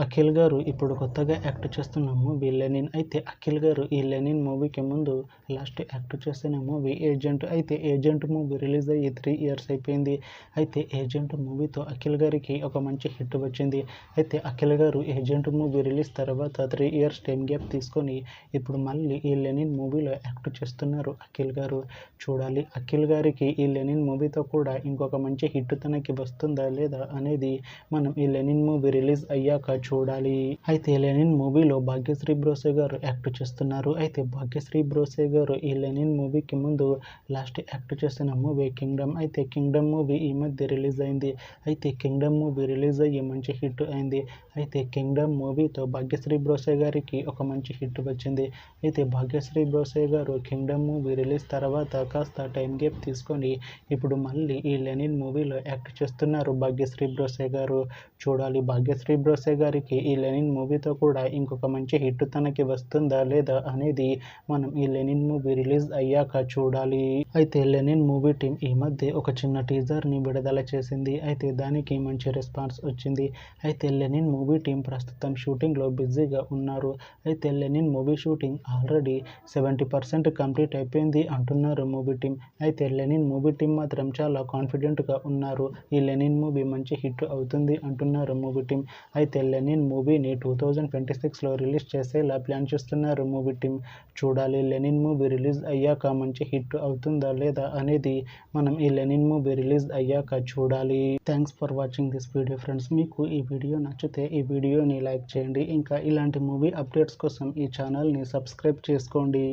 అఖిల్ గారు ఇప్పుడు కొత్తగా యాక్ట్ చేస్తున్న మూవీ లెనిన్. అయితే అఖిల్ గారు ఈ లెనిన్ మూవీకి ముందు లాస్ట్ యాక్ట్ చేసిన మూవీ ఏజెంట్. అయితే ఏజెంట్ మూవీ రిలీజ్ అయ్యి 3 ఇయర్స్ అయిపోయింది. అయితే ఏజెంట్ మూవీతో అఖిల్ గారికి ఒక మంచి హిట్ వచ్చింది. అయితే అఖిల్ గారు ఏజెంట్ మూవీ రిలీజ్ తర్వాత 3 ఇయర్స్ టైం గ్యాప్ తీసుకొని ఇప్పుడు మళ్ళీ ఈ లెనిన్ మూవీలో యాక్ట్ చేస్తున్నారు అఖిల్ గారు. చూడాలి అఖిల్ గారికి ఈ లెనిన్ మూవీతో కూడా ఇంకొక మంచి హిట్ తనకి వస్తుందా లేదా అనేది మనం ఈ లెనిన్ మూవీ రిలీజ్ అయ్యాక చూడాలి. అయితే లెనిన్ మూవీలో భాగ్యశ్రీ బ్రోసే గారు యాక్ట్ చేస్తున్నారు. అయితే భాగ్యశ్రీ బ్రోసే గారు ఈ లెనిన్ మూవీకి ముందు లాస్ట్ యాక్ట్ చేసిన మూవీ కింగ్డమ్. అయితే కింగ్డమ్ మూవీ ఈ మధ్య రిలీజ్ అయింది. అయితే కింగ్డమ్ మూవీ రిలీజ్ అయ్యి మంచి హిట్ అయింది. అయితే కింగ్డమ్ మూవీతో భాగ్యశ్రీ బ్రోసే గారికి ఒక మంచి హిట్ వచ్చింది. అయితే భాగ్యశ్రీ బ్రోసే గారు కింగ్డమ్ మూవీ రిలీజ్ తర్వాత కాస్త టైం గ్యాప్ తీసుకొని ఇప్పుడు మళ్ళీ ఈ లెనిన్ మూవీలో యాక్ట్ చేస్తున్నారు భాగ్యశ్రీ బ్రోసే గారు. చూడాలి భాగ్యశ్రీ బ్రోసే గారికి ఈ లెనిన్ మూవీతో కూడా ఇంకొక మంచి హిట్ తనకి వస్తుందా లేదా అనేది మనం ఈ లెనిన్ మూవీ రిలీజ్ అయ్యాక చూడాలి. అయితే లెనిన్ మూవీ టీం ఈ మధ్య ఒక చిన్న టీజర్ని విడుదల చేసింది. అయితే దానికి మంచి రెస్పాన్స్ వచ్చింది. అయితే లెనిన్ మూవీ టీం ప్రస్తుతం షూటింగ్లో బిజీగా ఉన్నారు. అయితే Lenin movie shooting already 70% complete అయిపోయింది అంటున్నారు మూవీ టీం. అయితే లెనిన్ మూవీ టీం మాత్రం చాలా కాన్ఫిడెంట్గా ఉన్నారు. ఈ లెనిన్ మూవీ మంచి హిట్ అవుతుంది అంటున్నారు మూవీ టీం. అయితే లెనిన్ మూవీని 2026లో రిలీజ్ చేసేలా ప్లాన్ చేస్తున్నారు మూవీ టీం. చూడాలి లెనిన్ మూవీ రిలీజ్ అయ్యాక మంచి హిట్ అవుతుందా లేదా అనేది మనం ఈ లెనిన్ మూవీ రిలీజ్ అయ్యాక చూడాలి. Thanks for watching this video friends. మీకు ఈ వీడియో నచ్చితే ఈ వీడియోని లైక్ చేయండి. ఇంకా ఇలాంటి మూవీ అప్డేట్స్ కోసం ఈ ఛానల్ని సబ్స్క్రైబ్ చేసుకోండి.